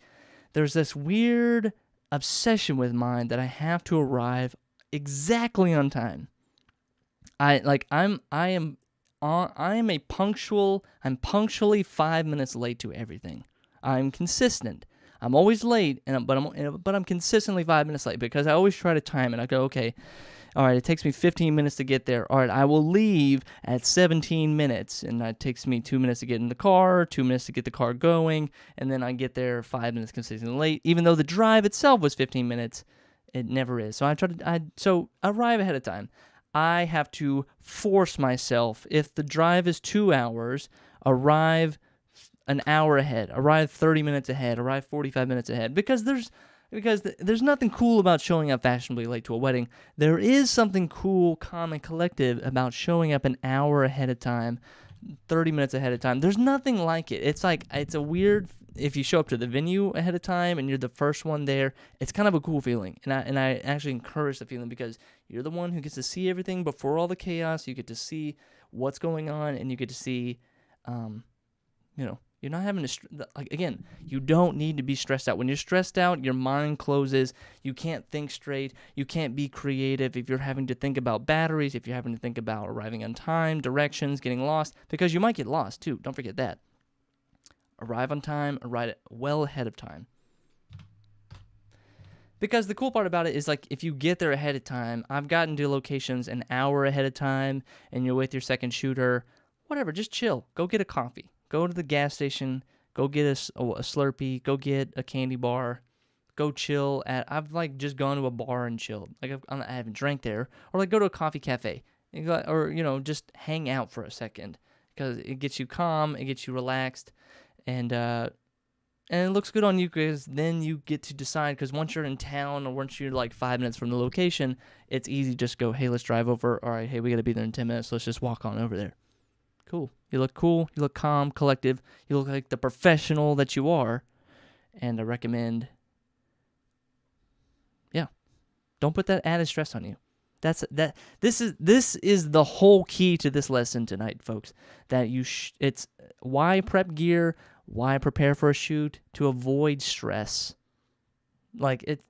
there's this weird obsession with mine that I have to arrive exactly on time. I'm punctually 5 minutes late to everything. I'm consistent. I'm always late, but I'm consistently 5 minutes late because I always try to time it. I go, okay, all right, it takes me 15 minutes to get there. All right, I will leave at 17 minutes, and it takes me 2 minutes to get in the car, 2 minutes to get the car going, and then I get there 5 minutes consistently late. Even though the drive itself was 15 minutes, it never is. So I arrive ahead of time. I have to force myself. If the drive is 2 hours, arrive an hour ahead, arrive 30 minutes ahead, arrive 45 minutes ahead, because there's nothing cool about showing up fashionably late to a wedding. There is something cool, calm, and collective about showing up an hour ahead of time, 30 minutes ahead of time. There's nothing like it. It's a weird, if you show up to the venue ahead of time and you're the first one there, it's kind of a cool feeling. And I actually encourage the feeling because you're the one who gets to see everything before all the chaos. You get to see what's going on, and you get to see, you're not having to, again, you don't need to be stressed out. When you're stressed out, your mind closes. You can't think straight. You can't be creative if you're having to think about batteries, if you're having to think about arriving on time, directions, getting lost, because you might get lost too. Don't forget that. Arrive on time, arrive well ahead of time. Because the cool part about it is, like, if you get there ahead of time, I've gotten to locations an hour ahead of time, and you're with your second shooter, whatever, just chill. Go get a coffee. Go to the gas station, go get a Slurpee, go get a candy bar, go chill I've like just gone to a bar and chilled. Like I haven't drank there, or like go to a coffee cafe, or just hang out for a second, because it gets you calm, it gets you relaxed, and it looks good on you, because then you get to decide, because once you're in town or once you're like 5 minutes from the location, it's easy to just go, hey, let's drive over. All right, hey, we got to be there in 10 minutes. Let's just walk on over there. Cool. You look cool. You look calm, collective. You look like the professional that you are. And I recommend, don't put that added stress on you. This is the whole key to this lesson tonight, folks. That it's why prep gear, why prepare for a shoot, to avoid stress.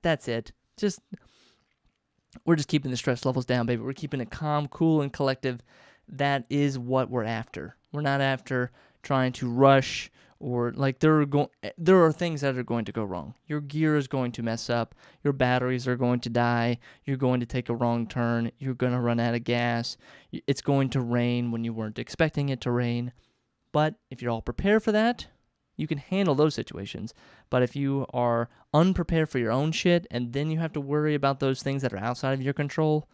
That's it. We're just keeping the stress levels down, baby. We're keeping it calm, cool, and collective. That is what we're after. We're not after trying to rush, or like there are things that are going to go wrong. Your gear is going to mess up. Your batteries are going to die. You're going to take a wrong turn. You're going to run out of gas. It's going to rain when you weren't expecting it to rain. But if you're all prepared for that, you can handle those situations. But if you are unprepared for your own shit, and then you have to worry about those things that are outside of your control,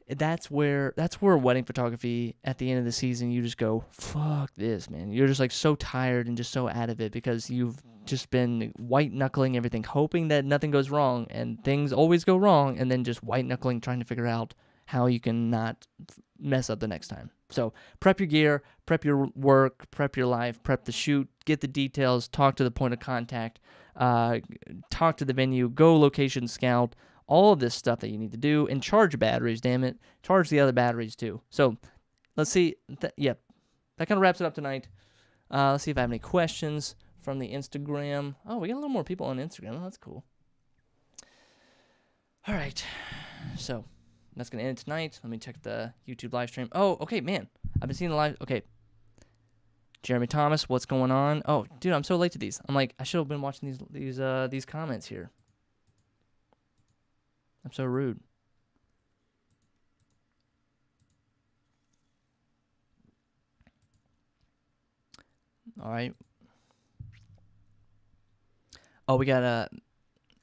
that's where wedding photography, at the end of the season, you just go, fuck this, man. You're just like so tired and just so out of it, because you've just been white knuckling everything, hoping that nothing goes wrong, and things always go wrong, and then just white knuckling trying to figure out how you can not mess up the next time. So prep your gear, prep your work, prep your life, prep the shoot, get the details, talk to the point of contact, talk to the venue, go location scout, all of this stuff that you need to do, and charge batteries, damn it. Charge the other batteries too. So let's see. That kind of wraps it up tonight. Let's see if I have any questions from the Instagram. Oh, we got a little more people on Instagram. Oh, that's cool. All right. So that's going to end it tonight. Let me check the YouTube live stream. Oh, okay, man. I've been seeing the live. Okay. Jeremy Thomas, what's going on? Oh, dude, I'm so late to these. I'm like, I should have been watching these comments here. I'm so rude. All right. Oh, we got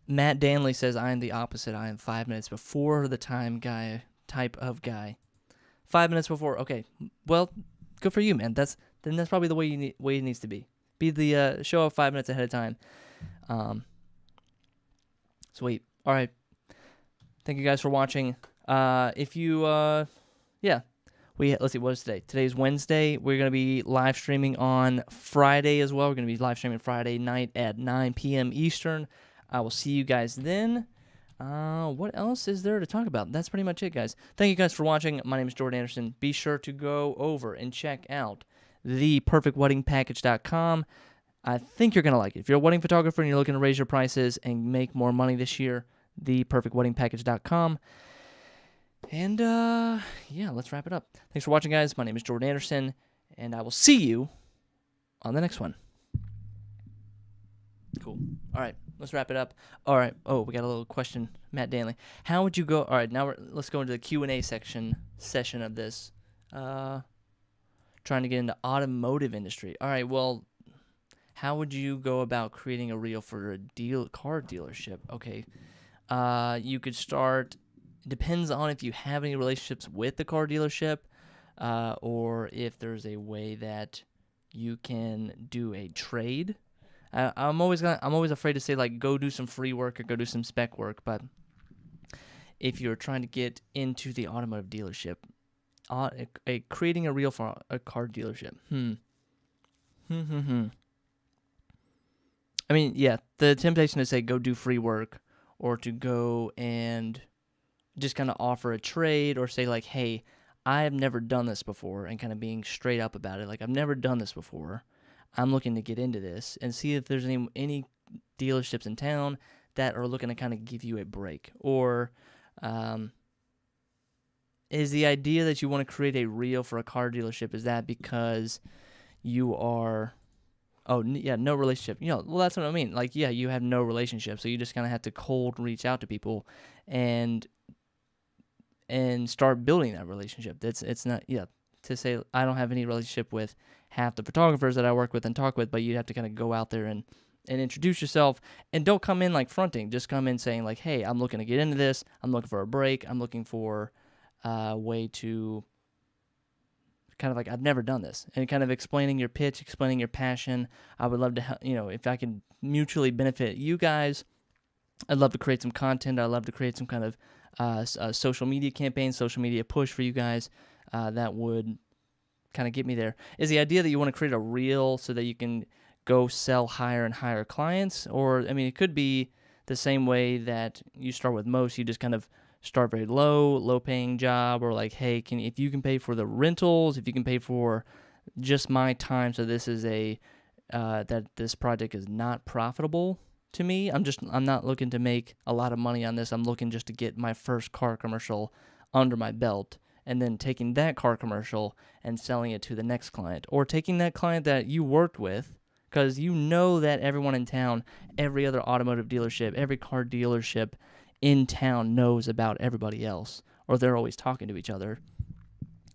Matt Danley says I am the opposite. I am 5 minutes before the type of guy. 5 minutes before. Okay. Well, good for you, man. That's probably the way it needs to be. Be the show up 5 minutes ahead of time. Sweet. All right. Thank you guys for watching. If you let's see, what is today? Today's Wednesday. We're going to be live streaming on Friday as well. We're going to be live streaming Friday night at 9 p.m. Eastern. I will see you guys then. What else is there to talk about? That's pretty much it, guys. Thank you guys for watching. My name is Jordan Anderson. Be sure to go over and check out theperfectweddingpackage.com. I think you're going to like it. If you're a wedding photographer and you're looking to raise your prices and make more money this year, theperfectweddingpackage.com. And, let's wrap it up. Thanks for watching, guys. My name is Jordan Anderson, and I will see you on the next one. Cool. All right, let's wrap it up. All right. Oh, we got a little question. Matt Danley. How would you go? All right, now let's go into the Q&A session of this. Trying to get into automotive industry. All right, well, how would you go about creating a reel for a car dealership? Okay. You could start... Depends on if you have any relationships with the car dealership, or if there's a way that you can do a trade. I'm always afraid to say like go do some free work or go do some spec work, but if you're trying to get into the automotive dealership, creating a reel for a car dealership. I mean, yeah, the temptation to say go do free work or to go and just kind of offer a trade or say like, hey, I have never done this before, and kind of being straight up about it. Like, I've never done this before. I'm looking to get into this and see if there's any dealerships in town that are looking to kind of give you a break. Or is the idea that you want to create a reel for a car dealership, is that because you are... no relationship. Well, that's what I mean. Like, yeah, you have no relationship, so you just kind of have to cold reach out to people and start building that relationship. It's not, to say I don't have any relationship with half the photographers that I work with and talk with, but you have to kind of go out there and introduce yourself, and don't come in like fronting. Just come in saying like, hey, I'm looking to get into this. I'm looking for a break. I'm looking for a way to kind of like, I've never done this, and kind of explaining your pitch, explaining your passion. I would love to help, if I can mutually benefit you guys, I'd love to create some content. I'd love to create some kind of social media campaign, social media push for you guys that would kind of get me there. Is the idea that you want to create a reel so that you can go sell higher and higher clients? Or, I mean, it could be the same way that you start with most. You just kind of start very low paying job, or like, hey, if you can pay for the rentals, if you can pay for just my time, so this is that this project is not profitable to me. I'm not looking to make a lot of money on this. I'm looking just to get my first car commercial under my belt, and then taking that car commercial and selling it to the next client, or taking that client that you worked with, because that everyone in town, every other automotive dealership, every car dealership in town knows about everybody else, or they're always talking to each other.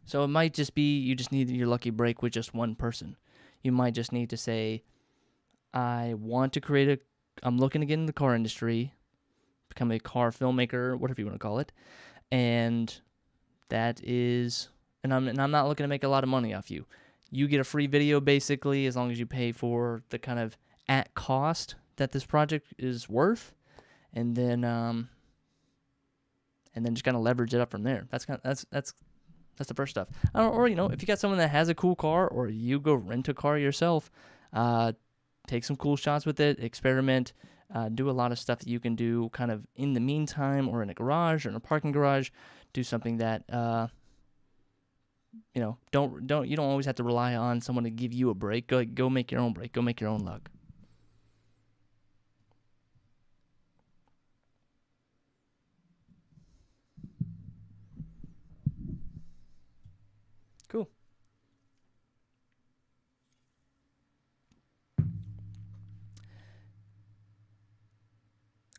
So it might just be you just need your lucky break with just one person. You might just need to say, I'm looking to get in the car industry, become a car filmmaker, whatever you want to call it, and I'm not looking to make a lot of money off you. You get a free video basically, as long as you pay for the kind of at cost that this project is worth, and then just kind of leverage it up from there. That's the first stuff. Or if you got someone that has a cool car, or you go rent a car yourself, take some cool shots with it, experiment, do a lot of stuff that you can do kind of in the meantime, or in a garage or in a parking garage. Do something that you don't always have to rely on someone to give you a break. Go make your own break. Go make your own luck. Cool.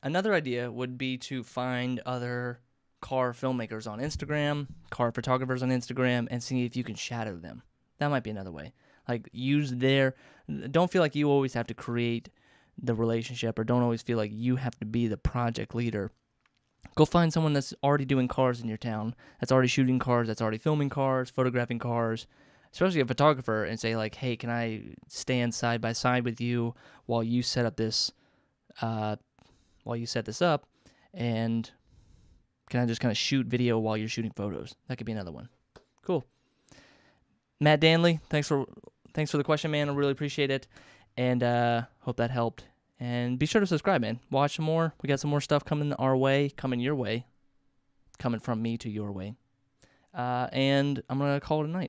Another idea would be to find other car filmmakers on Instagram, car photographers on Instagram, and see if you can shadow them. That might be another way. Like, don't feel like you always have to create the relationship, or don't always feel like you have to be the project leader. Go find someone that's already doing cars in your town, that's already shooting cars, that's already filming cars, photographing cars, especially a photographer, and say like, hey, can I stand side by side with you while you set up this, and can I just kind of shoot video while you're shooting photos? That could be another one. Cool. Matt Danley, thanks for the question, man. I really appreciate it, and hope that helped. And be sure to subscribe, man. Watch some more. We got some more stuff coming our way, coming your way, coming from me to your way. And I'm gonna call it a night.